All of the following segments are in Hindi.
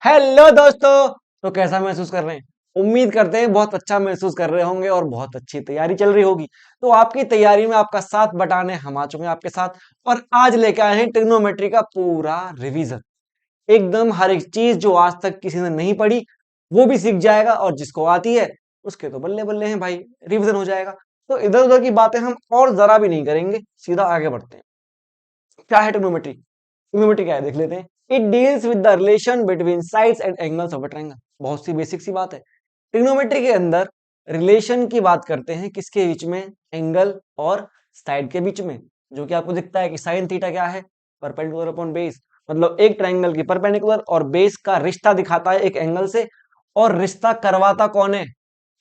हेलो दोस्तों। तो कैसा महसूस कर रहे हैं? उम्मीद करते हैं बहुत अच्छा महसूस कर रहे होंगे और बहुत अच्छी तैयारी चल रही होगी। तो आपकी तैयारी में आपका साथ बटाने हम आ चुके हैं आपके साथ। और आज लेके आए हैं ट्रिग्नोमेट्री का पूरा रिवीजन। एकदम हर एक चीज जो आज तक किसी ने नहीं पढ़ी वो भी सीख जाएगा, और जिसको आती है उसके तो बल्ले बल्ले हैं भाई, रिवीजन हो जाएगा। तो इधर उधर की बातें हम और जरा भी नहीं करेंगे, सीधा आगे बढ़ते हैं। क्या है ट्रिग्नोमेट्री? ट्रिग्नोमेट्री क्या है देख लेते हैं। It deals with the relation between sides and angles of a triangle. बहुत सी बेसिक सी बात है। ट्रिग्नोमेट्री के अंदर रिलेशन की बात करते हैं, किसके बीच में? एंगल और साइड के बीच में। जो कि आपको दिखता है कि साइन थीटा क्या है? Perpendicular upon base. मतलब एक ट्रायंगल की परपेंडिकुलर और बेस का रिश्ता दिखाता है एक एंगल से। और रिश्ता करवाता कौन है?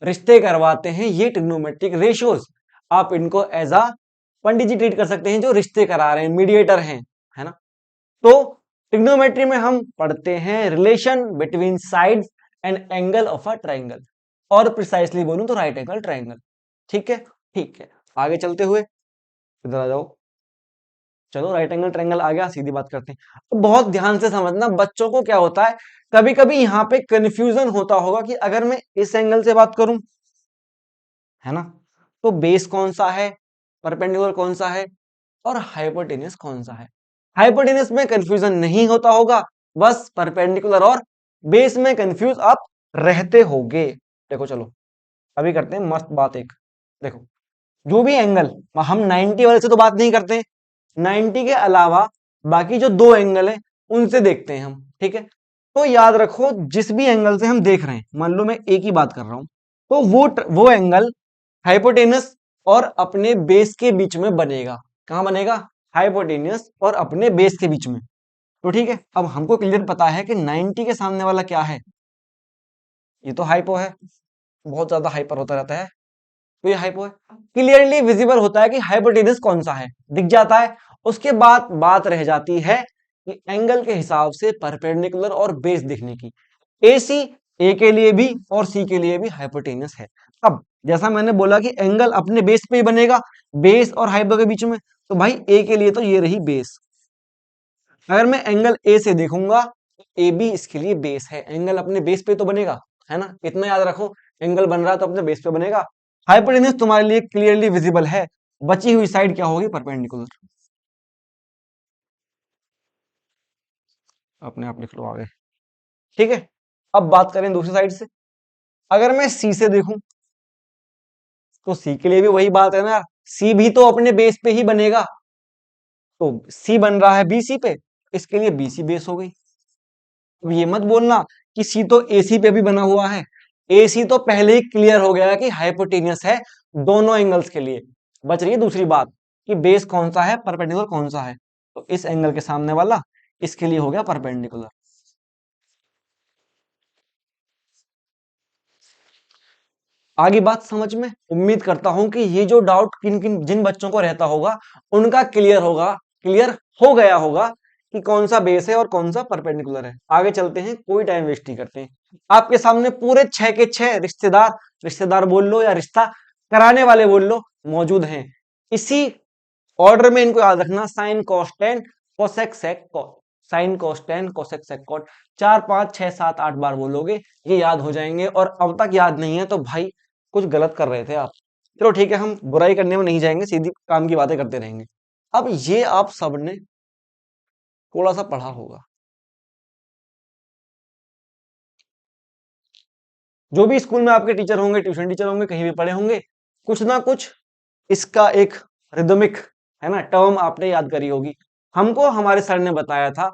रिश्ते करवाते हैं ये ट्रिग्नोमेट्रिक रेशियोज। आप इनको as a Pandit ji treat कर सकते हैं, जो रिश्ते करा रहे हैं, मीडिएटर हैं, है ना। तो ट्रिग्नोमेट्री में हम पढ़ते हैं relation between sides and angle of a triangle, और प्रिसाइसली बोलूं तो राइट एंगल ट्रायंगल। ठीक है, ठीक है। आगे चलते हुए इधर आ जाओ। चलो, राइट एंगल ट्रायंगल आ गया, सीधी बात करते हैं। तो बहुत ध्यान से समझना, बच्चों को क्या होता है, कभी कभी यहाँ पे कंफ्यूजन होता होगा कि अगर मैं इस एंगल से बात करूं, है ना, तो बेस कौन सा है, परपेंडिकुलर कौन सा है, और हाइपोटेन्यूस कौन सा है। हाइपोटेन्यूस में कंफ्यूजन नहीं होता होगा, बस परपेंडिकुलर और बेस में कंफ्यूज आप रहते होगे। देखो चलो, अभी करते हैं मस्त बात एक। देखो, जो भी एंगल, हम 90 वाले से तो बात नहीं करते, 90 के अलावा बाकी जो दो एंगल है उनसे देखते हैं हम। ठीक है, तो याद रखो, जिस भी एंगल से हम देख रहे हैं, मान लो मैं एक ही बात कर रहा हूं, तो वो एंगल हाइपोटेनस और अपने बेस के बीच में बनेगा। कहां बनेगा? हाइपोटेनियस और अपने बेस के बीच में। तो ठीक है, अब हमको क्लियर पता है कि 90 के सामने वाला क्या है। ये तो हाइपो है, बहुत ज्यादा हाइपर होता रहता है, तो ये हाइपो है। क्लियरली विजिबल होता है कि हाइपोटेनस कौन सा है, दिख जाता है। उसके बाद बात रह जाती है कि एंगल के हिसाब से परपेंडिकुलर और बेस दिखने की। ए सी, ए के लिए भी और सी के लिए भी हाइपोटेनस है। अब जैसा मैंने बोला कि एंगल अपने बेस पे ही बनेगा, बेस और हाइपो के बीच में, तो भाई ए के लिए तो ये रही बेस। अगर मैं एंगल ए से देखूंगा तो ए बी इसके लिए बेस है, एंगल अपने बेस पे तो बनेगा, है ना। इतना याद रखो, एंगल बन रहा है तो अपने बेस पे बनेगा। हाइपोटेनस तुम्हारे लिए क्लियरली विजिबल है, बची हुई साइड क्या होगी? परपेंडिकुलर। अपने आप लिख लो आगे। ठीक है, अब बात करें दूसरी साइड से। अगर मैं सी से देखूं तो सी के लिए भी वही बात है ना यार, सी भी तो अपने बेस पे ही बनेगा। तो सी बन रहा है बीसी पे, इसके लिए बीसी बेस हो गई। अब ये मत बोलना कि सी तो एसी पे भी बना हुआ है। एसी तो पहले ही क्लियर हो गया कि हाइपोटेनियस है दोनों एंगल्स के लिए। बच रही है दूसरी बात कि बेस कौन सा है, परपेंडिकुलर कौन सा है। तो इस एंगल के सामने वाला इसके लिए हो गया परपेंडिकुलर। आगे बात समझ में? उम्मीद करता हूं कि ये जो डाउट किन किन जिन बच्चों को रहता होगा उनका क्लियर होगा, क्लियर हो गया होगा कि कौन सा बेस है और कौन सा परपेंडिकुलर है। आगे चलते हैं, कोई टाइम वेस्ट नहीं करते हैं। आपके सामने पूरे 6 के 6 रिश्तेदार, रिश्तेदार बोल लो या रिश्ता कराने वाले बोल लो, मौजूद हैं। इसी ऑर्डर में इनको याद रखना, sine cos tan cosec sec cot, sine cos tan cosec sec cot. 4 5 6 7 8 बार बोलोगे, ये याद हो जाएंगे। और अब तक याद नहीं है तो भाई कुछ गलत कर रहे थे आप। चलो ठीक है, हम बुराई करने में नहीं जाएंगे, सीधी काम की बातें करते रहेंगे। अब ये आप सबने थोड़ा सा पढ़ा होगा, जो भी स्कूल में आपके टीचर होंगे, ट्यूशन टीचर होंगे, कहीं भी पढ़े होंगे, कुछ ना कुछ इसका एक रिदमिक, है ना, टर्म आपने याद करी होगी। हमको हमारे सर ने बताया था,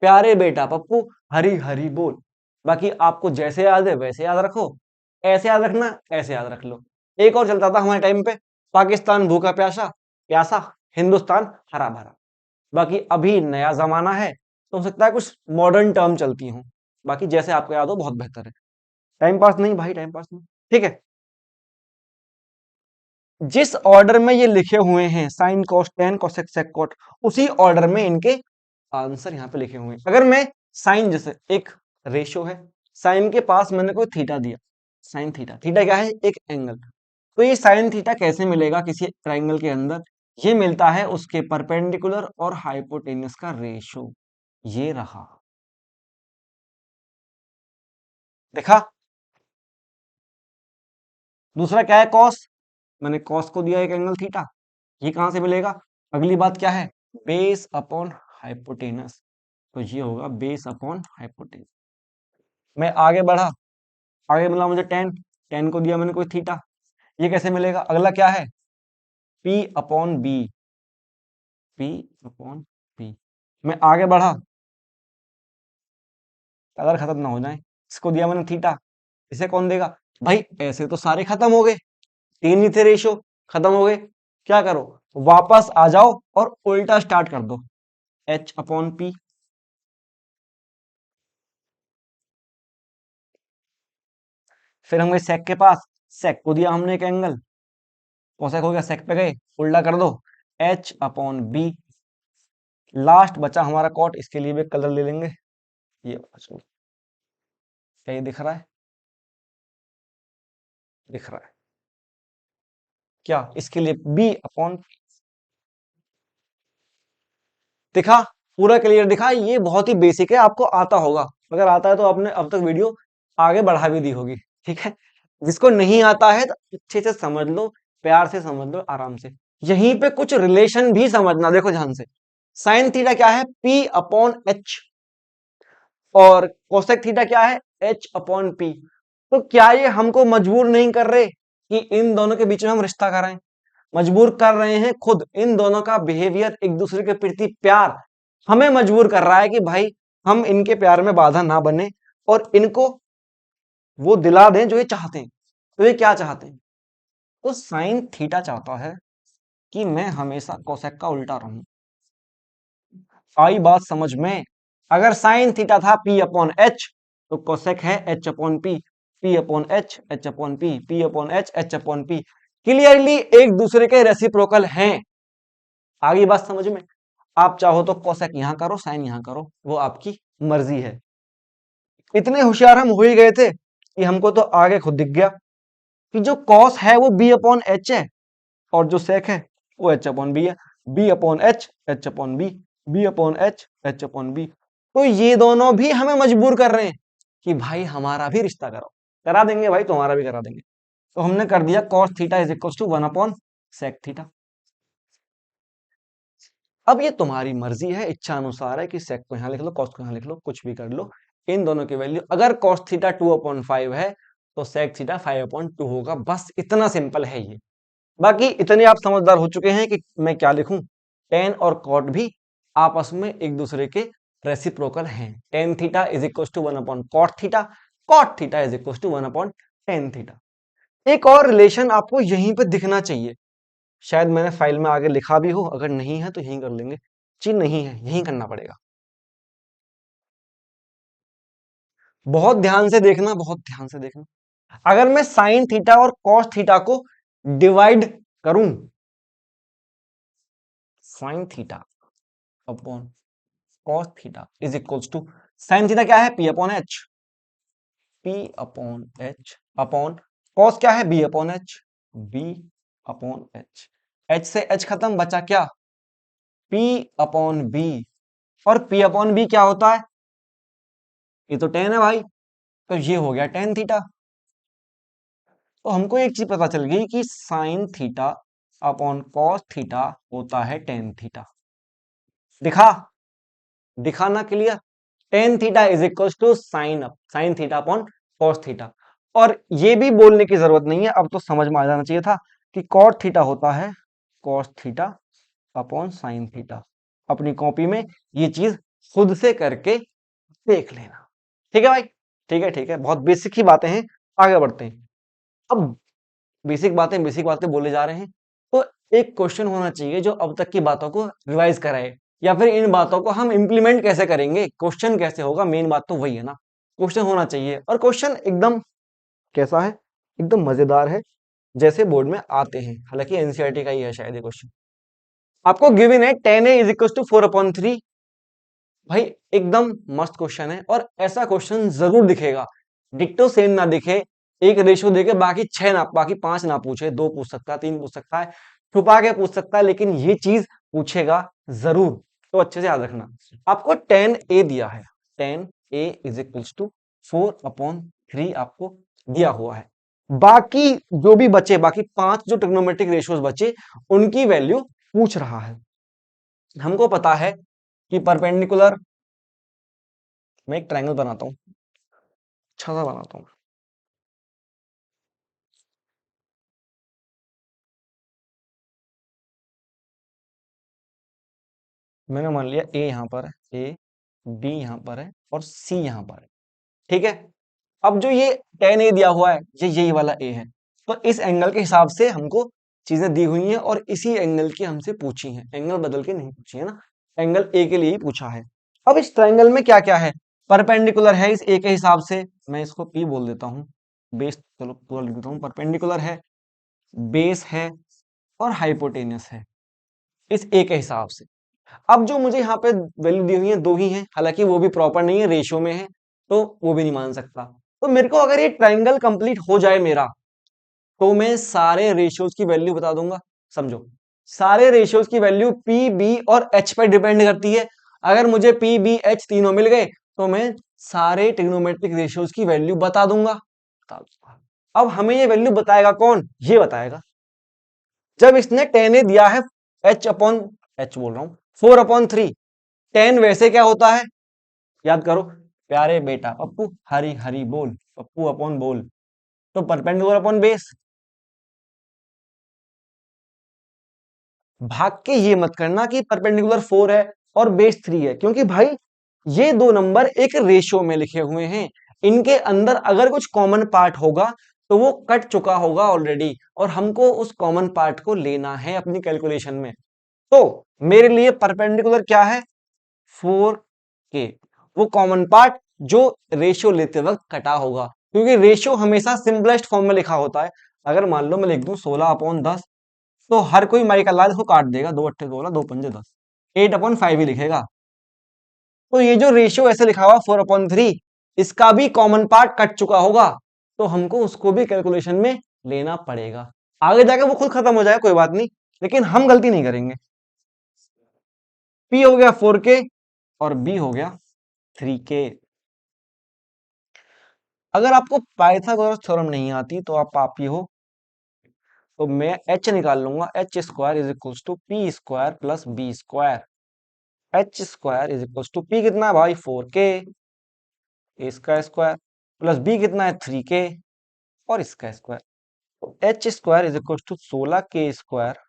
प्यारे बेटा पप्पू, हरी हरी बोल। बाकी आपको जैसे याद है वैसे याद रखो, ऐसे याद रखना, ऐसे याद रख लो। एक और चलता था हमारे टाइम पे, पाकिस्तान भूखा प्यासा, प्यासा, हिंदुस्तान हरा भरा। बाकी अभी नया जमाना है तो हो सकता है कुछ मॉडर्न टर्म चलती हूँ। बाकी जैसे आपको याद हो बहुत बेहतर है। टाइम पास नहीं भाई, टाइम पास नहीं। ठीक है, जिस ऑर्डर में ये लिखे हुए हैं, sine cos tan cosec sec cot, उसी ऑर्डर में इनके आंसर यहाँ पे लिखे हुए हैं। अगर मैं साइन, जैसे एक रेशियो है, साइन के पास मैंने कोई थीटा दिया, साइन थीटा, थीटा क्या है? एक एंगल। तो ये साइन थीटा कैसे मिलेगा किसी ट्राइंगल के अंदर? ये मिलता है उसके परपेंडिकुलर और हाइपोटेन्यूस का रेशियो, ये रहा। देखा। दूसरा क्या है, कॉस। मैंने कॉस को दिया एक एंगल थीटा, ये कहां से मिलेगा। अगली बात क्या है, बेस अपॉन हाइपोटेनस, तो ये होगा बेस अपॉन हाइपोटेनस। मैं आगे बढ़ा, आगे मिला मुझे टेन, टेन को दिया मैंने कोई थीटा, ये कैसे मिलेगा। अगला क्या है, P upon B, P upon B. मैं आगे बढ़ा, अगर खत्म ना हो जाए, इसको दिया मैंने थीटा, इसे कौन देगा। भाई ऐसे तो सारे खत्म हो गए, तीन ही थे रेशो, खत्म हो गए। क्या करो, वापस आ जाओ और उल्टा स्टार्ट कर दो, एच अपॉन पी। फिर हम गए सेक के पास, सेक को दिया हमने एक एंगल, कोसेक हो गया, सेक पे गए, उल्टा कर दो, एच अपॉन बी। लास्ट बचा हमारा कॉट, इसके लिए भी कलर ले लेंगे, ये वाला चलो। क्या ये दिख रहा है, दिख रहा है क्या, इसके लिए बी अपॉन, दिखा, पूरा क्लियर दिखा। ये बहुत ही बेसिक है, आपको आता होगा, अगर आता है तो आपने अब तक वीडियो आगे बढ़ा भी दी होगी, ठीक है। जिसको नहीं आता है तो अच्छे से समझ लो, प्यार से समझ लो, आराम से। यहीं पे कुछ रिलेशन भी समझना, देखो ध्यान से। साइन थीटा क्या है, पी अपॉन एच, और कोसेक थीटा क्या है, एच अपॉन पी। तो क्या ये हमको मजबूर नहीं कर रहे कि इन दोनों के बीच में हम रिश्ता कराएं, मजबूर कर रहे हैं खुद, इन दोनों का बिहेवियर, एक दूसरे के प्रति प्यार हमें मजबूर कर रहा है कि भाई हम इनके प्यार में बाधा ना बने और इनको वो दिला दें जो ये चाहते हैं। तो ये क्या चाहते हैं, तो साइन थीटा चाहता है कि मैं हमेशा कोसेक का उल्टा रहूं। आई बात समझ में। अगर साइन थीटा था पी अपॉन एच, तो कोसेक है H upon P, P upon H, H upon P, P upon H, H upon P. Clearly एक दूसरे के रेसिप्रोकल हैं। आगे बात समझ में। आप चाहो तो कोसेक यहां करो, साइन यहां करो, वो आपकी मर्जी है। इतने होशियार हम हो ही गए थे कि हमको तो आगे खुद दिख गया कि जो कॉस है वो बी अपॉन एच है, और जो सेक है वो एच अपॉन बी है। B upon H, H upon B, B upon H, H upon B. तो ये दोनों भी हमें मजबूर कर रहे हैं कि भाई हमारा भी रिश्ता करो, करा देंगे भाई, तुम्हारा भी करा देंगे। तो हमने कर दिया cos theta is equal to one upon sec theta. अब ये तुम्हारी मर्जी है, इच्छा अनुसार है कि सेक को यहां लिख लो, कॉस को यहां लिख लो, कुछ भी कर लो। इन दोनों की वैल्यू, अगर कॉस थीटा 2/5 है तो सेक थीटा 5/2 होगा, बस इतना सिंपल है ये। बाकी इतने आप समझदार हो चुके हैं कि मैं क्या लिखूं, टेन और कॉट भी आपस में एक दूसरे के रेसिप्रोकल हैं। Tan theta is equal to one upon cot theta, cot theta is equal to one upon tan theta. एक और रिलेशन आपको यहीं पे दिखना चाहिए, शायद मैंने फाइल में आगे लिखा भी हो, अगर नहीं है तो यहीं कर लेंगे। जी नहीं है, यहीं करना पड़ेगा। बहुत ध्यान से देखना, बहुत ध्यान से देखना। अगर मैं साइन थीटा और कॉस थीटा को डिवाइड करूं, sine theta upon cos theta is equals to, sine theta क्या है, P upon H, P upon H upon cos क्या है, B upon H, B upon H. H से एच खत्म, बचा क्या, पी अपॉन बी। और पी अपॉन बी क्या होता है, ये तो टेन है भाई, तो ये हो गया टेन थीटा। तो हमको एक चीज पता चल गई कि sine theta upon cos theta होता है टेन थीटा। दिखा, दिखा ना clear. Tan theta is equal to sine theta upon cos theta. और ये भी बोलने की जरूरत नहीं है, अब तो समझ में आ जाना चाहिए था कि कॉट थीटा होता है cos theta upon sine theta. अपनी कॉपी में ये चीज खुद से करके देख लेना, ठीक है भाई। ठीक है, ठीक है, बहुत बेसिक ही बातें हैं, आगे बढ़ते हैं। अब बेसिक बातें बोले जा रहे हैं, तो एक क्वेश्चन होना चाहिए जो अब तक की बातों को रिवाइज कराए, या फिर इन बातों को हम इंप्लीमेंट कैसे करेंगे, क्वेश्चन कैसे होगा, मेन बात तो वही है ना। क्वेश्चन होना चाहिए, और क्वेश्चन एकदम कैसा है, एकदम मजेदार है, जैसे बोर्ड में आते हैं। हालांकि एनसीईआरटी का ही है शायद ये क्वेश्चन। आपको गिवन है tan A is equal to 4/3। भाई एकदम मस्त क्वेश्चन है, और ऐसा क्वेश्चन जरूर दिखेगा, डिक्टो सेम ना दिखे, एक रेशियो देके बाकी छह ना, बाकी पांच ना पूछे, दो पूछ सकता है, तीन पूछ सकता है, छुपा के पूछ सकता है, लेकिन ये चीज पूछेगा जरूर। तो अच्छे से याद रखना, आपको टेन ए दिया है, tan A is equals to 4/3 आपको दिया हुआ है। बाकी जो भी बचे, बाकी 5 जो ट्रिग्नोमेट्रिक रेशियोज बचे, उनकी वैल्यू पूछ रहा है। हमको पता है कि परपेंडिकुलर, मैं एक ट्रायंगल बनाता हूं, अच्छा सा बनाता हूं। मैंने मान लिया ए यहां पर है, ए बी यहां पर है और सी यहां पर है। ठीक है। अब जो ये tan ए दिया हुआ है, ये यही वाला ए है, तो इस एंगल के हिसाब से हमको चीजें दी हुई हैं और इसी एंगल की हमसे पूछी हैं, एंगल बदल के नहीं पूछी है ना, एंगल ए के लिए ही पूछा है। अब इस ट्रायंगल में क्या क्या है, परपेंडिकुलर है इस ए के हिसाब से, मैं इसको पी बोल देता हूँ, बेस चलो पूरा लिख देता हूँ, परपेंडिकुलर है, बेस है और हाइपोटेनस है इस ए के हिसाब से। अब जो मुझे यहाँ पे वैल्यू दी हुई है दो ही हैं, हालांकि वो भी प्रॉपर नहीं है, रेशियो में है, तो वो भी नहीं मान सकता। तो मेरे को अगर ये ट्रायंगल कंप्लीट हो जाए मेरा, तो मैं सारे रेशियोज की वैल्यू बता दूंगा। समझो, सारे रेशियोज की वैल्यू पी बी और एच पर डिपेंड करती है। अगर मुझे पी बी एच तीनों मिल गए, तो मैं सारे ट्रिग्नोमेट्रिक रेशियोज की वैल्यू बता दूंगा। अब हमें ये वैल्यू बताएगा कौन, ये बताएगा जब इसने टेन ए दिया है, एच बोल रहा हूं 4/3। टेन वैसे क्या होता है, याद करो प्यारे बेटा, पप्पू हरी हरी बोल, पप्पू अपॉन बोल, तो परपेंडिकुलर अपॉन बेस। भाग के ये मत करना कि परपेंडिकुलर 4 है और बेस 3 है, क्योंकि भाई ये दो नंबर एक रेशियो में लिखे हुए हैं, इनके अंदर अगर कुछ कॉमन पार्ट होगा तो वो कट चुका होगा ऑलरेडी, और हमको उस कॉमन पार्ट को लेना है अपनी कैलकुलेशन में। तो मेरे लिए परपेंडिकुलर क्या है, 4 के, वो कॉमन पार्ट जो रेशियो लेते वक्त कटा होगा, क्योंकि रेशियो हमेशा सिंपलेस्ट फॉर्म में लिखा होता है। अगर मान लो मैं लिख दूं 16/10, तो हर कोई माई का लाल को काट देगा, 2 अट्ठे 16, 2 पंजे 10, 8/5 ही लिखेगा। तो ये जो रेशियो ऐसे लिखा हुआ 4/3, इसका भी कॉमन पार्ट कट चुका होगा, तो हमको उसको भी कैलकुलेशन में लेना पड़ेगा। आगे जाके वो खुद खत्म हो जाए कोई बात नहीं, लेकिन हम गलती नहीं करेंगे। पी हो गया 4 के और बी हो गया 3 के। अगर आपको पाइथागोरस थ्योरम नहीं आती तो आप पापी हो, तो मैं एच निकाल लूंगा, H square is equal to P square plus B square. H square is equal to P कितना है भाई, 4 के, इसका स्क्वायर, प्लस बी कितना है 3 के और इसका स्क्वायर। तो H square is equal to 16 के स्क्वायर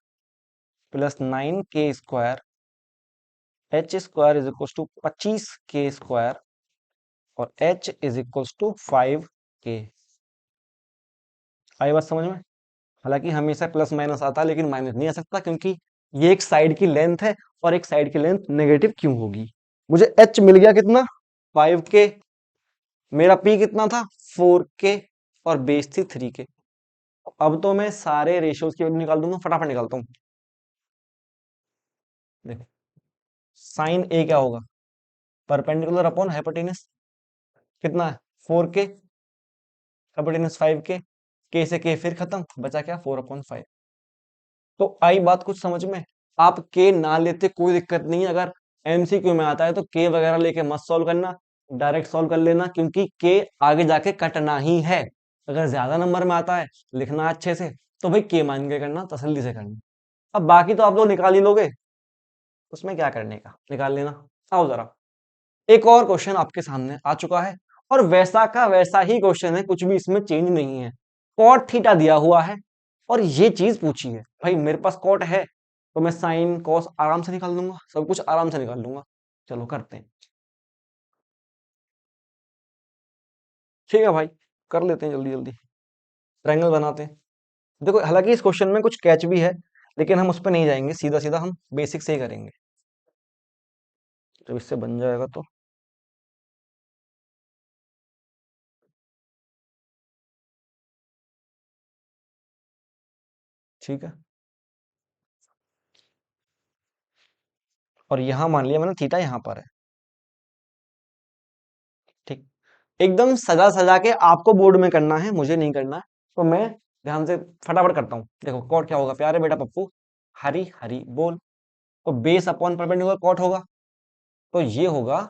प्लस 9 के square, H square is equal to 25 के स्क्वायर और एच इज इक्वल टू 5 के। आई बात समझ में। हालांकि हमेशा प्लस माइनस आता है, लेकिन माइनस नहीं आ सकता, क्योंकि ये एक साइड की लेंथ है और एक साइड की लेंथ नेगेटिव क्यों होगी। मुझे एच मिल गया कितना, 5 के, मेरा पी कितना था 4 के और बेस थी 3 के। अब तो मैं सारे रेशियोज की वैल्यू निकाल दूंगा, फटाफट निकालता हूँ। देखो, साइन ए क्या होगा, परपेंडिकुलर अपॉन हाइपोटेनस, कितना है 4 के, हाइपोटेनस 5 के, से के फिर खत्म, बचा क्या 4/5। तो आई बात कुछ समझ में। आप के ना लेते कोई दिक्कत नहीं है, अगर एमसीक्यू में आता है तो के वगैरह लेके मत सॉल्व करना, डायरेक्ट सॉल्व कर लेना, क्योंकि के आगे जाके कटना ही है। अगर ज्यादा नंबर में आता है, लिखना अच्छे से, तो भाई के मान के करना, तसल्ली से करना। अब बाकी तो आप लोग निकाल ही लोगे, उसमें क्या करने का, निकाल लेना। आओ जरा, एक और क्वेश्चन आपके सामने आ चुका है, और वैसा का वैसा ही क्वेश्चन है, कुछ भी इसमें चेंज नहीं है। कॉट थीटा दिया हुआ है और ये चीज पूछी है, भाई मेरे पास कॉट है तो मैं साइन कॉस आराम से निकाल लूंगा, सब कुछ आराम से निकाल लूंगा। चलो करते हैं, ठीक है भाई, कर लेते हैं जल्दी जल्दी, ट्रायंगल बनाते हैं। देखो हालांकि इस क्वेश्चन में कुछ कैच भी है, लेकिन हम उस पर नहीं जाएंगे, सीधा सीधा हम बेसिक से ही करेंगे, जब इससे बन जाएगा तो। ठीक है, और यहां मान लिया मैंने थीटा यहां पर है। ठीक, एकदम सजा सजा के आपको बोर्ड में करना है, मुझे नहीं करना है, तो मैं ध्यान से फटाफट करता हूँ। देखो कॉट क्या होगा, प्यारे बेटा पप्पू हरी हरी बोल, तो बेस अपॉन परपेंडिकुलर कॉट होगा, तो ये होगा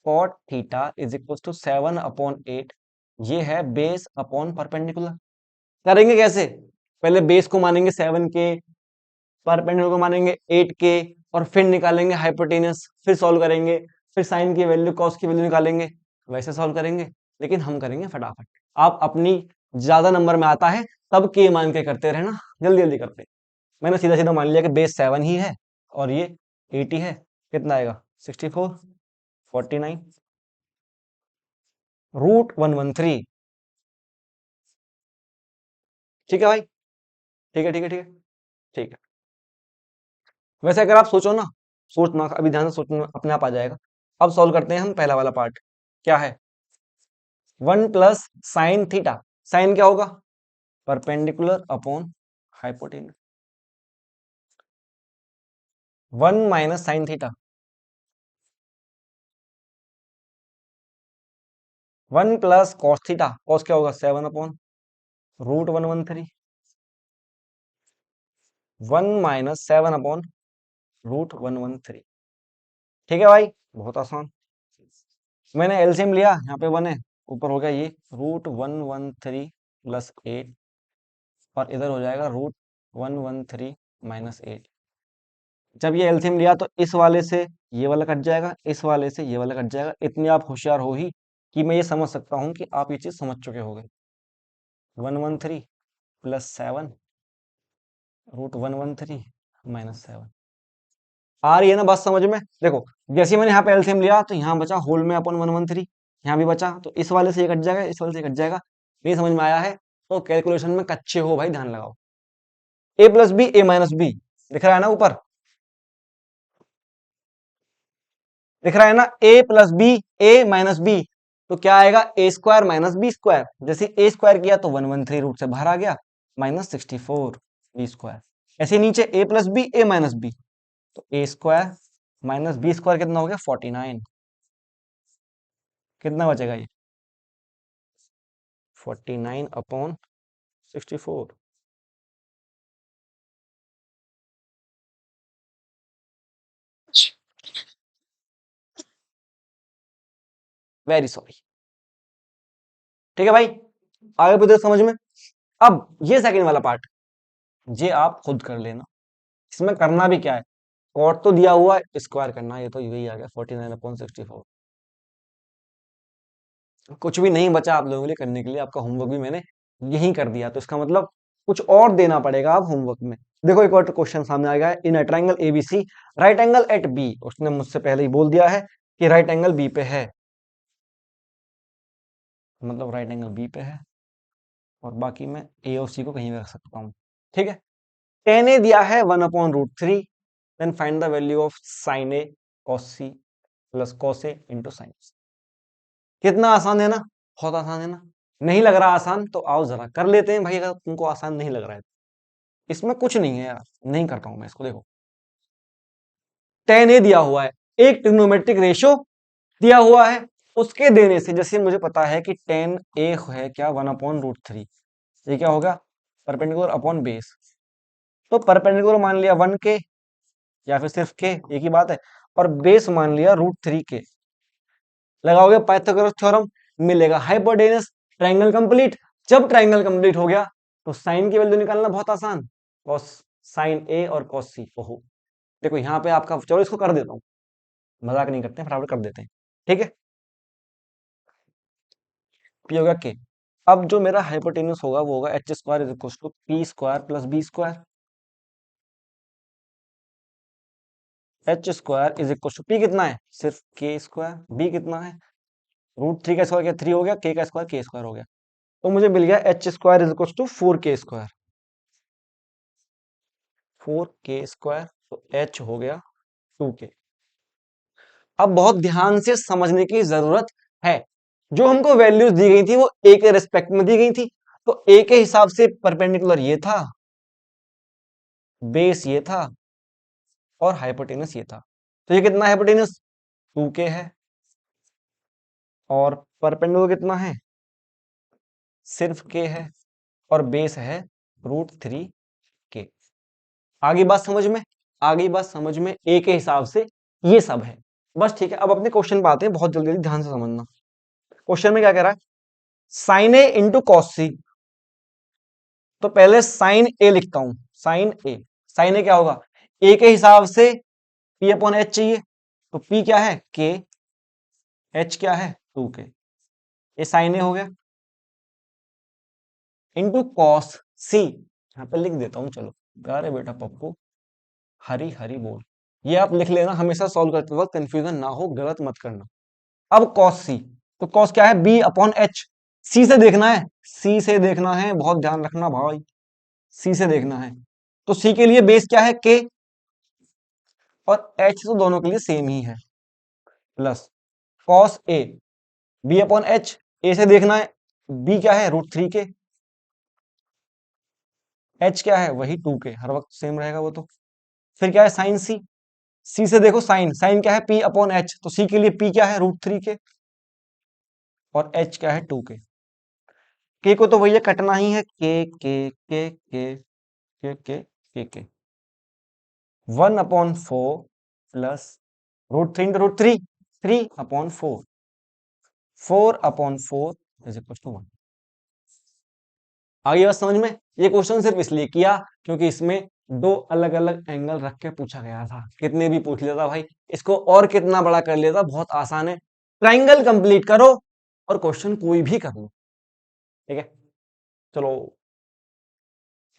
cot theta is equal to 7/8, ये है बेस अपॉन परपेंडिकुलर। करेंगे कैसे? पहले बेस को मानेंगे 7 के, परपेंडिकुलर को मानेंगे 8 के, और फिर निकालेंगे हाइपोटेनस, फिर सॉल्व करेंगे, फिर साइन की वैल्यू कॉस की वैल्यू निकालेंगे, वैसे सॉल्व करेंगे। लेकिन हम करेंगे फटाफट, आप अपनी ज्यादा नंबर में आता है तब के मान के करते रहना, जल्दी जल्दी करते। मैंने सीधा सीधा मान लिया कि बेस 7 ही है और ये 80 है। कितना आएगा? 64, 49, √113। ठीक है भाई, ठीक है, ठीक है, ठीक है, ठीक है। वैसे अगर आप सोचो ना, सोचना अभी ध्यान से सोचना, अपने आप आ जाएगा। अब सॉल्व करते हैं हम पहला वाला पार्ट। क्या है? 1 + sin थीटा। साइन क्या होगा? Perpendicular upon hypotenuse. 1 - sin theta. 1 + cos theta. Cos क्या होगा? 7/√113। 1 - 7/√113। ठीक है भाई, बहुत आसान। मैंने एलसीएम लिया, यहाँ पे 1 है, ऊपर हो गया ये √113 + 8, और इधर हो जाएगा √113 - 8। जब ये एलसीएम लिया तो इस वाले से ये वाला कट जाएगा, इस वाले से ये वाला कट जाएगा। इतने आप होशियार हो ही कि मैं ये समझ सकता हूँ कि आप ये चीज समझ चुके होंगे। 113 + 7 √113 - 7। आ रही है ना बात समझ में? देखो, जैसे मैंने यहाँ पे एलसीएम लिया तो यहाँ बचा होल में अपन 113, यहाँ भी बचा, तो इस वाले से ये कट जाएगा, इस वाले से ये कट जाएगा। नहीं समझ में आया है तो कैलकुलेशन में कच्चे हो भाई, ध्यान लगाओ। a + b, a - b दिख रहा है ना ऊपर? दिख रहा है ना? a + b, a - b, तो क्या आएगा? a² - b²। जैसे a² किया तो 113 रूट से बाहर आ गया, -64 b²। ऐसे नीचे a + b, a - b, तो a² - b² कितना हो गया? 49। कितना बचेगा ये? 49/64। Very sorry. ठीक है भाई, आगे बढ़ते समझ में। अब ये सेकंड वाला पार्ट, ये आप खुद कर लेना। इसमें करना भी क्या है? कॉट तो दिया हुआ है, स्क्वायर करना है, ये तो यही आ गया 49/64। कुछ भी नहीं बचा आप लोगों के लिए करने के लिए, आपका होमवर्क भी मैंने यही कर दिया, तो इसका मतलब कुछ और देना पड़ेगा आप होमवर्क में। देखो एक और क्वेश्चन सामने आ गया है। In a triangle A B C, right angle at B, उसने मुझसे पहले ही बोल दिया है कि राइट एंगल बी पे है, मतलब राइट एंगल बी पे है, और बाकी मैं ए और सी को कहीं भी रख सकता हूँ। ठीक है, टेन ए दिया है 1/√3, then find the value of sine A cos C plus cos A into sine. कितना आसान है ना? बहुत आसान है ना? नहीं लग रहा आसान तो आओ जरा कर लेते हैं भाई, अगर तुमको आसान नहीं लग रहा है। इसमें कुछ नहीं है यार, नहीं करता हूं मैं इसको। देखो, टेन ए दिया हुआ है, एक ट्रिग्नोमेट्रिक रेशियो दिया हुआ है, उसके देने से जैसे मुझे पता है कि टेन ए है क्या? 1/√3। ये क्या होगा? Perpendicular upon base. तो परपेंडिकुलर मान लिया 1 के, या फिर सिर्फ के, एक ही बात है, और बेस मान लिया √3 के। लगाओगे पाइथागोरस थ्योरम, मिलेगा हाइपोटेनस, ट्रायंगल कंप्लीट। जब ट्रायंगल कंप्लीट हो गया तो साइन की वैल्यू निकालना बहुत आसान, कॉस साइन ए और कॉस सी। ओहो, देखो यहाँ पे आपका, चलो इसको कर देता हूँ, मजाक नहीं करते हैं, फटाफट कर देते हैं। ठीक है, पी होगा के। अब जो मेरा हाइपोटेन्यूस होगा वो होगा h² = p² + b²। h² = p कितना है? सिर्फ k²। b कितना है? √3 का स्क्वायर, क्या 3 हो गया, k का स्क्वायर k² हो गया। तो मुझे मिल गया h² = 4k²। 4k², तो h हो गया 2k। अब बहुत ध्यान से समझने की जरूरत है। जो हमको वैल्यूज दी गई थी वो ए के रेस्पेक्ट में दी गई थी, तो ए के हिसाब से परपेंडिकुलर ये था, बेस ये था, और हाइपोटेनस ये था। तो ये कितना हाइपोटेनस? 2k है, और परपेंडिकुलर कितना है? सिर्फ k है, और बेस है √3k। आगे बात समझ में? आगे बात समझ में? ए के हिसाब से ये सब है। बस ठीक है, अब अपने क्वेश्चन पे आते हैं, बहुत जल्दी जल्दी ध्यान से समझना। क्वेश्चन में क्या कह रहा है, साइन ए इंटू कॉस सी। तो पहले साइन ए लिखता हूं, साइन ए। साइन ए क्या होगा, ए के हिसाब से पी अपॉन एच चाहिए, तो पी क्या है के, एच क्या है 2 के, ये साइन ए हो गया, इंटू कॉस सी। यहां पे लिख देता हूं, चलो। अरे बेटा पप्पू, हरी हरी बोल। ये आप लिख लेना, हमेशा सॉल्व करते वक्त कंफ्यूजन ना हो, गलत मत करना। अब कॉस सी, तो कॉस क्या है बी अपॉन एच। सी से देखना है, सी से देखना है, बहुत ध्यान रखना भाई, सी से देखना है। तो सी के लिए बेस क्या है के, और एच तो दोनों के लिए सेम ही है, plus cos A B upon H. A से देखना है, बी क्या है √3 के, एच क्या है वही 2 के, हर वक्त सेम रहेगा वो तो। फिर क्या है साइन सी, सी से देखो साइन, साइन क्या है पी अपॉन एच, तो सी के लिए पी क्या है √3 के, और एच क्या है 2 के। के को तो भैया कटना ही है, के 1/4 plus √3 into √3, 3/4, 4/4 is equal to 1। आगे बात समझ में। ये क्वेश्चन सिर्फ इसलिए किया क्योंकि इसमें दो अलग अलग एंगल रख के पूछा गया था, कितने भी पूछ लेता भाई, इसको और कितना बड़ा कर लेता, बहुत आसान है। ट्राइंगल कंप्लीट करो और क्वेश्चन कोई भी कर लो, ठीक है। चलो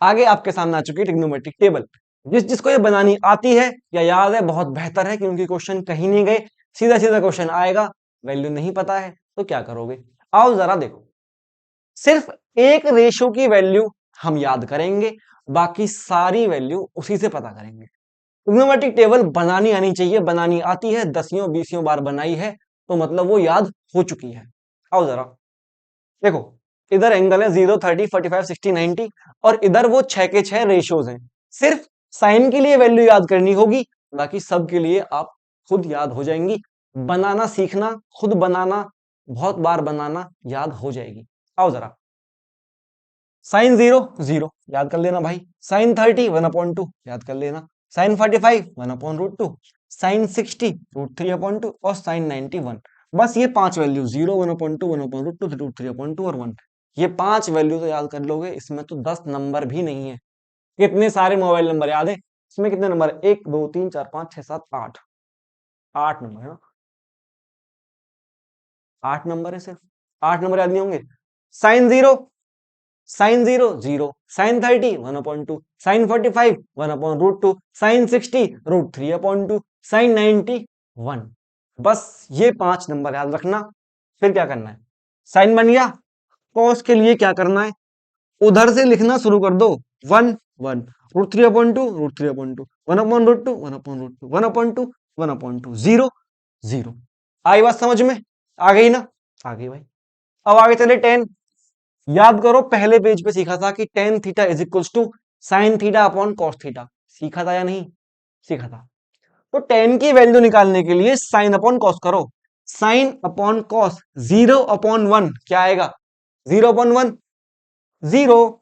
आगे आपके सामने आ चुकी है ट्रिग्नोमेट्रिक टेबल। जिसको ये बनानी आती है या याद है बहुत बेहतर है, क्योंकि क्वेश्चन कहीं नहीं गए, सीधा सीधा क्वेश्चन आएगा। वैल्यू नहीं पता है तो क्या करोगे, आओ जरा देखो। सिर्फ एक रेशो की वैल्यू हम याद करेंगे, बाकी सारी वैल्यू उसी से पता करेंगे। ट्रिग्नोमेट्रिक टेबल बनानी आनी चाहिए, बनानी आती है, 10 बार बनाई है, तो मतलब वो याद हो चुकी है। आओ जरा देखो, इधर एंगल है 0, 30, 45, 60, 90, और इधर वो 6 के 6 रेशियोज हैं। सिर्फ साइन के लिए वैल्यू याद करनी होगी, बाकी सब के लिए आप खुद याद हो जाएंगी। बनाना सीखना, खुद बनाना, बहुत बार बनाना, याद हो जाएगी। आओ जरा, साइन 0 0 याद कर लेना भाई, साइन 30 1/2 याद कर लेना, साइन 45 1/√2, साइन 60 √3/2, और साइन 90 1। बस ये 5 वैल्यू 0, 1/2, 1/√2, √3/2 और 1, ये 5 वैल्यू तो याद कर लोगे। इसमें तो 10 नंबर भी नहीं है। कितने सारे मोबाइल नंबर याद है इसमें, कितने नंबर है, 1 2 3 4 5 6 7 8, 8 नंबर है ना, 8 नंबर है सिर्फ, 8 नंबर याद नहीं होंगे। Sine 0, sine 0 0, sine 30 1/2, sine 45 1/√2, sine 60 √3/2, sine 90 1। बस ये 5 नंबर याद रखना। फिर क्या करना है, साइन बन गया, कॉस के लिए क्या करना है, उधर से लिखना शुरू कर दो, 1 1, √3/2 √3/2, 1/√2 1/√2, 1/2 1/2, 0 0। आई बात समझ में, आ गई ना, आ गई भाई। अब आगे चले 10। याद करो पहले पेज पे सीखा था कि tan theta is equal to sine theta upon cos theta, सीखा था या नहीं, सीखा था। तो टेन की वैल्यू निकालने के लिए साइन अपॉन कॉस करो, साइन अपॉन कॉस 0/1 क्या आएगा, 0/1 0,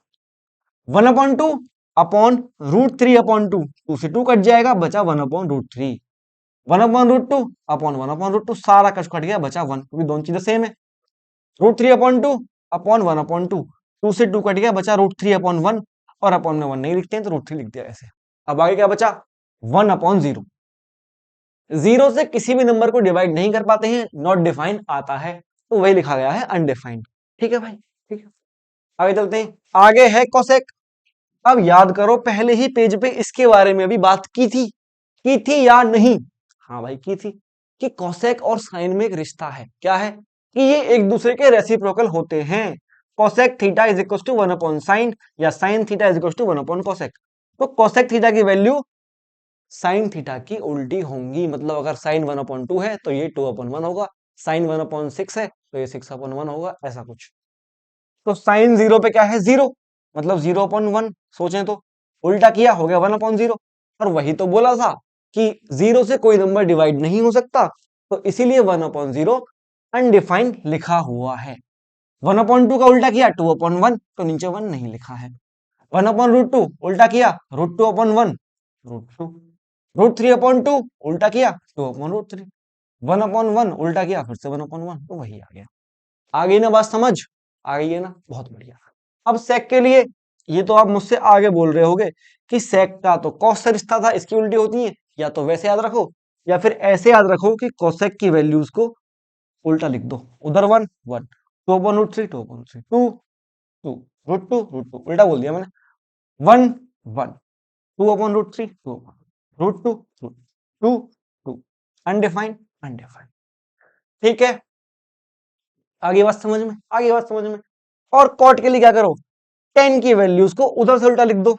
1/2 अपॉन √3/2, 2 से 2 कट जाएगा, बचा 1/√3, 1/√2 अपॉन 1/√2, सारा कट कट गया, बचा 1, क्योंकि दोनों चीजें सेम है। √3/2 अपॉन 1/2, 2 से 2 कट गया, बचा √3/1, और अपॉन में 1 नहीं लिखते हैं तो √3 लिख दिया ऐसे। अब आगे क्या बचा, 1/0। जीरो से किसी भी नंबर को डिवाइड नहीं कर पाते हैं, नॉट डिफाइन आता है, तो वही लिखा गया है अनडिफाइंड। ठीक है भाई, ठीक है। आगे चलते हैं, आगे है कोसेक। अब याद करो पहले ही पेज पे इसके बारे में भी बात की थी या नहीं, हाँ भाई की थी, कि कोसेक और साइन में एक रिश्ता है, क्या है, कि ये एक दूसरे के रेसिप्रोकल होते हैं। Cosec theta is equal to 1/sin, या sine theta is equal to 1/कोसेक। तो कोसेक थीटा की वैल्यू साइन थीटा की उल्टी होंगी, मतलब अगर साइन 1/2 है तो ये 2/1 होगा, साइन 1/6 है तो ये 6/1 होगा, ऐसा कुछ। तो साइन 0 पे क्या है, 0, मतलब 0/1, सोचें तो उल्टा किया हो गया 1/0। और वही तो बोला था कि 0 से कोई नंबर डिवाइड नहीं हो सकता, तो इसीलिए 1/0 अनडिफाइंड लिखा हुआ है। 1/2 का उल्टा किया 2/1, तो नीचे 1 नहीं लिखा है। 1/√2 उल्टा किया √2/1, √2, √3/2 उल्टा किया 2/√3, 1/1 उल्टा किया, फिर से 1/1, तो वही आ गया। आ गई ना बात समझ? आ गई है ना? बहुत बढ़िया। अब सेक के लिए, ये तो आप मुझसे आगे बोल रहे होगे कि सेक का तो कॉस से रिश्ता था, इसकी उल्टी होती है। या तो वैसे याद रखो, या फिर ऐसे याद रखो कि कोसेक की वैल्यूज को उल्टा लिख दो। उधर 1 1, 2/√3 2/3, 2 2, √2 √2, उल्टा बोल दिया मैंने। 1 1, 2/√3 2, √2 2 2, अनडिफाइंड अनडिफाइंड। ठीक है, आगे बात समझ में, आगे बात समझ में। और कॉट के लिए क्या करो, 10 की वैल्यूज को उधर से उल्टा लिख दो।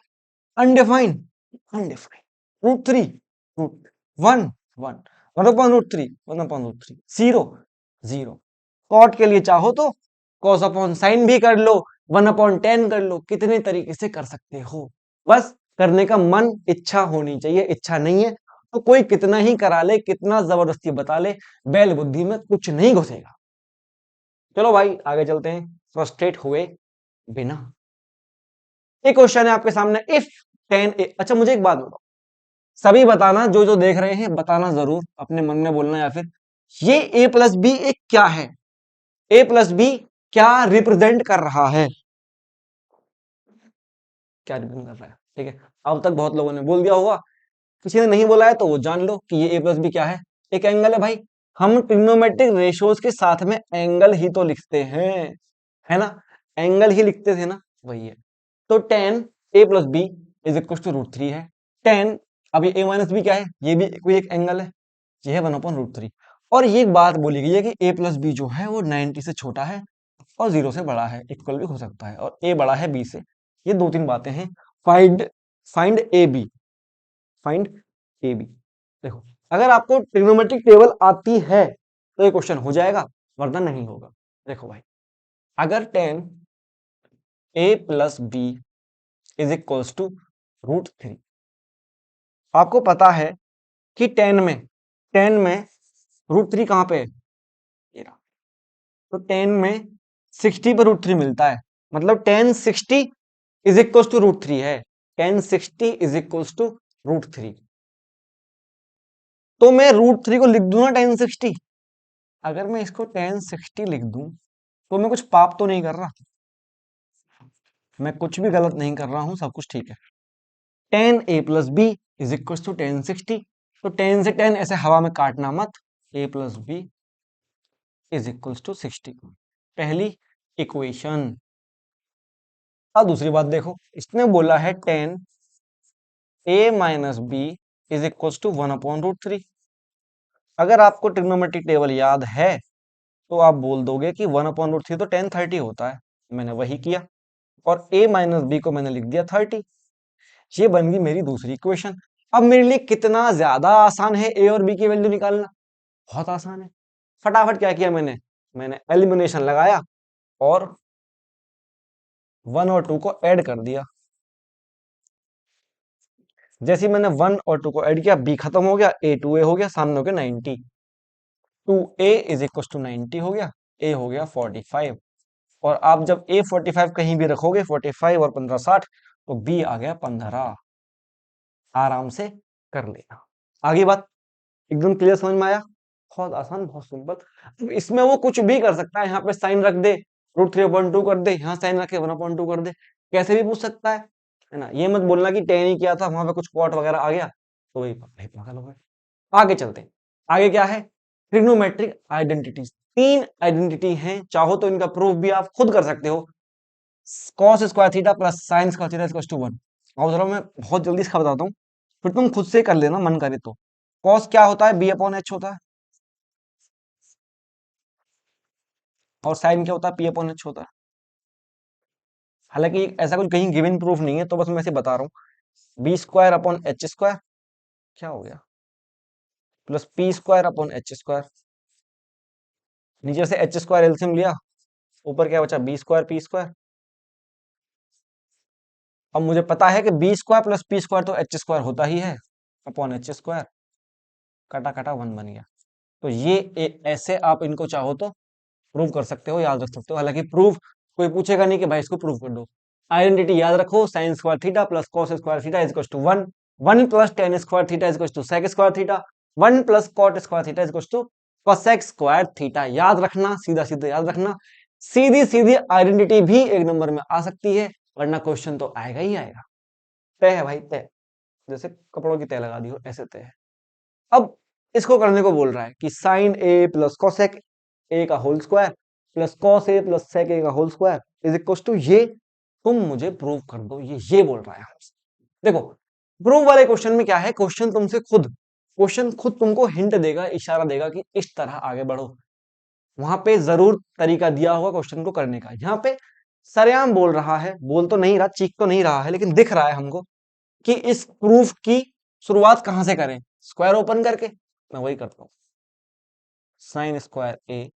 Undefined undefined, √3 root 1 1, 1/√3 1/√3, 0 0। कॉट के लिए चाहो तो कॉस अपॉन साइन भी कर लो, 1/10 कर लो, कितने तरीके से कर सकते हो। बस करने का मन, इच्छा होनी चाहिए। इच्छा नहीं है तो कोई कितना ही करा ले, कितना जबरदस्ती बता ले, बैल बुद्धि में कुछ नहीं घुसेगा। चलो भाई आगे चलते हैं, फ्रस्ट्रेट हुए बिना। एक क्वेश्चन है आपके सामने, इफ 10 अच्छा मुझे एक बात बताओ, सभी बताना, जो जो देख रहे हैं बताना जरूर, अपने मन में बोलना, या फिर ये a+b एक क्या है, a+b क्या रिप्रेजेंट कर रहा है, क्या रिप्रेजेंट कर रहा है। ठीक है, अब तक बहुत लोगों ने बोल दिया होगा, किसी ने नहीं बोला है तो वो जान लो कि ये a+b क्या है। एक एंगल है भाई, हम ट्रिग्नोमेट्रिक रेशियोज के साथ में एंगल ही तो लिखते हैं, है ना, एंगल ही लिखते थे ना, वही है। तो tan a+b is equal to √3 है। tan, अब ये a-b क्या है, ये भी कोई एक एंगल है, ये है 1/√3। और ये एक बात बोली गई है कि a+b जो है वो 90 से छोटा है और 0 से बड़ा है, इक्वल भी हो सकता है, और a बड़ा है b से। ये दो तीन बातें हैं। Find find A B, find A B. देखो, अगर आपको ट्रिग्नोमेट्रिक टेबल आती है तो ये क्वेश्चन हो जाएगा, वरना नहीं होगा। देखो भाई, अगर tan a+b is equals to √3, आपको पता है कि tan में √3 कहां पे है, ये रहा। तो tan में 60 पर √3 मिलता है, मतलब tan 60 इज इक्वल्स टू √3 है। tan 60 इज इक्वल्स टू √3, तो मैं √3 को लिख दूं ना tan 60। अगर मैं इसको tan 60 लिख दूं तो मैं कुछ पाप तो नहीं कर रहा, मैं कुछ भी गलत नहीं कर रहा हूं, सब कुछ ठीक है। tan a+b is equal to tan 60, तो tan से tan ऐसे हवा में काटना मत, a+b इज इक्वल टू 60, पहली इक्वेशन। अब दूसरी बात देखो, इसने बोला है tan a-b is equal to 1/√3। अगर आपको ट्रिग्नोमेट्रिक टेबल याद है तो आप बोल दोगे कि 1/√3 तो tan 30 होता है, मैंने वही किया, और a-b को मैंने लिख दिया 30। ये बन गई मेरी दूसरी इक्वेशन। अब मेरे लिए कितना ज्यादा आसान है ए और बी की वैल्यू निकालना, बहुत आसान है। फटाफट क्या किया मैंने, मैंने एलिमिनेशन लगाया और 1 और 2 को ऐड कर दिया। जैसे ही मैंने 1 और 2 को ऐड किया, बी खत्म हो गया, ए 2a हो गया, सामने हो गया 90, 2a इज इक्वल टू 90 हो गया, ए हो गया 45। और आप जब ए 45 कहीं भी रखोगे, 45 और 15 60, तो बी आ गया 15। आराम से कर लेना। आगे बात एकदम क्लियर समझ में आया, बहुत आसान बहुत सिंपल। अब इसमें वो कुछ भी कर सकता है, यहाँ पे साइन रख दे, √3/2 कर दे, यहाँ साइन रखे 1/2 कर दे, कैसे भी पूछ सकता है ना। ये मत बोलना कि tan ही किया था, वहां पे कुछ कॉट वगैरह आ गया तो वही भाई पागल हो गए। आगे चलते हैं, आगे क्या है, ट्रिग्नोमेट्रिक आइडेंटिटीज। तीन आइडेंटिटी हैं, चाहो तो इनका प्रूफ भी आप खुद कर सकते हो। cos square theta plus sine square theta equals to 1। और चलो मैं बहुत जल्दी इसका बताता हूँ, फिर तुम खुद से कर लेना मन करे तो। cos क्या होता है, b/h होता है, और साइन क्या होता है, p/h होता है। हालांकि ऐसा कुछ कहीं गिवन प्रूफ नहीं है, तो बस मैं ऐसे बता रहा हूँ। b² / h², क्या हो गया, प्लस p² / h², नीचे से h² एलसीएम लिया, ऊपर क्या बचा, b² p²। अब मुझे पता है कि b² + p² तो h² होता ही है, अपॉन h², कटा कटा 1 बन गया। तो ये ऐसे आप इनको चाहो तो प्रूव कर सकते हो, याद रख सकते हो। हालांकि प्रूफ कोई पूछेगा नहीं कि भाई इसको प्रूव कर दो। आइडेंटिटी याद रखो, sine square theta plus cos square theta is equal to 1, 1 plus tan square theta is equal to sec square theta, 1 plus cot square theta is equal to cosec square theta. याद रखना, सीधा सीधा याद रखना, सीधी सीधी आइडेंटिटी भी एक नंबर में आ सकती है, वरना क्वेश्चन तो आएगा ही आएगा। तय है भाई, तय, जैसे कपड़ों की तय लगा दी हो ऐसे तय है। अब इसको करने को बोल रहा है कि sine A plus cosec A का whole square plus cos A plus sec A का whole square is equal to ये, तुम मुझे प्रूव कर दो। ये बोल रहा है हमसे। देखो, प्रूव वाले क्वेश्चन में क्या है, क्वेश्चन खुद तुमको हिंट देगा, इशारा देगा कि इस तरह आगे बढ़ो। वहां पे जरूर तरीका दिया होगा क्वेश्चन को करने का। यहाँ पे सरेआम बोल रहा है, बोल तो नहीं रहा, चीख तो नहीं रहा है, लेकिन दिख रहा है हमको कि इस प्रूफ की शुरुआत कहां से करें, स्क्वायर ओपन करके। मैं वही करता हूं, sine square A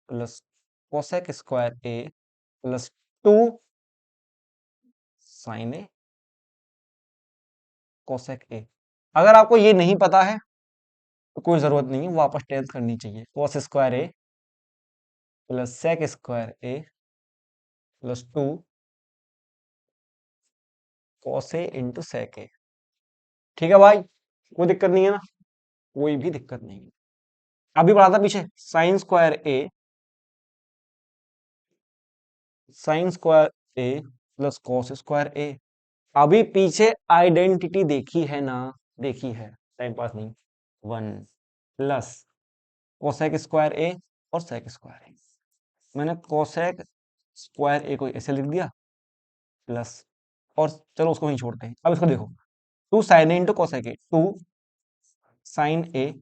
plus cosec square A plus 2 sine A cosec A. अगर आपको ये नहीं पता है तो कोई जरूरत नहीं है, वापस टेंथ करनी चाहिए। Cos square A plus sec square A plus 2 cos A into sec ए। ठीक है भाई, कोई दिक्कत नहीं है ना, कोई भी दिक्कत नहीं है। अभी बढ़ा था पीछे, sign square A plus cos square ए। अभी पीछे आइडेंटिटी देखी है ना, देखी है, टाइम पास नहीं। 1 प्लस कोसेक स्क्वायर ए और सेक स्क्वायर ए। मैंने कोसेक स्क्वायर ए को ऐसे लिख दिया प्लस, और चलो उसको वहीं छोड़ते हैं। अब इसको देखो, 2 sine A into cosec A, 2 sine A.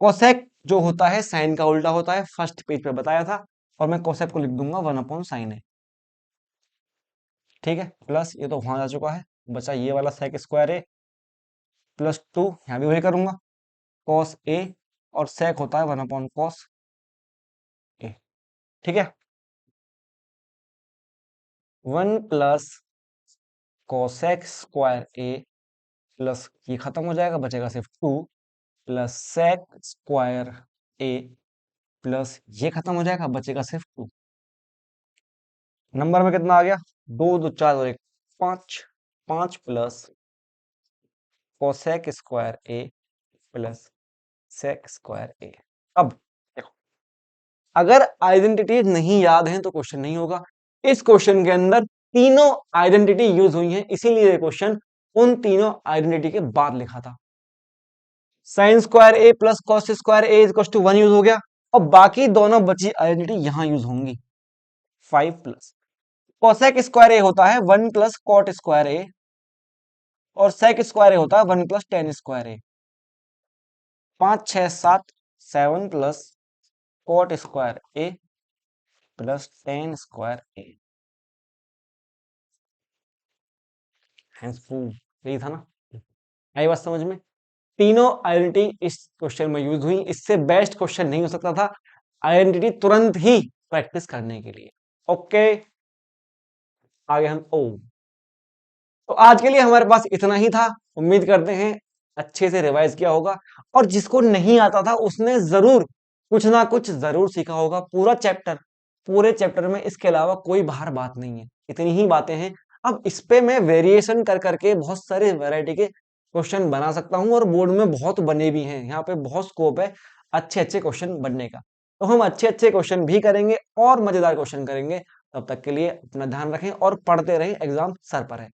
Cosec जो होता है साइन का उल्टा होता है, फर्स्ट पेज पे बताया था, और मैं कोसेक को लिख दूंगा 1 अपॉन साइन ए। ठीक है, प्लस ये तो वहां जा चुका है, बचा ये वाला सेक स्क्वायर ए प्लस 2, यहां भी वही करूंगा, कॉस ए, और सेक होता है 1 अपॉन कॉस ए। ठीक है, 1 plus cosec square A plus ये खत्म हो जाएगा, बचेगा सिर्फ 2 plus sec square A plus ये खत्म हो जाएगा, बचेगा सिर्फ 2। नंबर में कितना आ गया, 2 2 4 और 1 5, 5 plus cosec square A plus sec square ए। अब देखो, अगर आइडेंटिटी नहीं याद है तो क्वेश्चन नहीं होगा। इस क्वेश्चन के अंदर तीनों आइडेंटिटी यूज हुई हैं, इसीलिए क्वेश्चन उन तीनों आइडेंटिटी के बाद लिखा था। Sine square A plus cos square A is equal to 1 use हो गया, और बाकी दोनों बची आइडेंटिटी यहां यूज होंगी। 5 प्लस कोसेक स्क्वायर ए होता है 1 प्लस कॉट स्क्वायर ए, और सेक स्क्वायर ए होता है 1 plus ten square A. 5 6 7, 7 plus cot square A plus ten square ए। यही था ना, आई बात समझ में। तीनों आइडेंटिटी इस क्वेश्चन में यूज हुई, इससे बेस्ट क्वेश्चन नहीं हो सकता था आइडेंटिटी तुरंत ही प्रैक्टिस करने के लिए। ओके, आगे हम तो आज के लिए हमारे पास इतना ही था। उम्मीद करते हैं अच्छे से रिवाइज किया होगा, और जिसको नहीं आता था उसने जरूर कुछ ना कुछ जरूर सीखा होगा। पूरे चैप्टर में इसके अलावा कोई बाहर बात नहीं है, इतनी ही बातें हैं। अब इस पे मैं वेरिएशन कर करके बहुत सारे वैरायटी के क्वेश्चन बना सकता हूं, और बोर्ड में बहुत बने भी हैं। यहाँ पे बहुत स्कोप है अच्छे अच्छे क्वेश्चन बनने का। तो हम अच्छे अच्छे क्वेश्चन भी करेंगे और मजेदार क्वेश्चन करेंगे। तब तक के लिए अपना ध्यान रखें और पढ़ते रहें, एग्जाम सर पर है।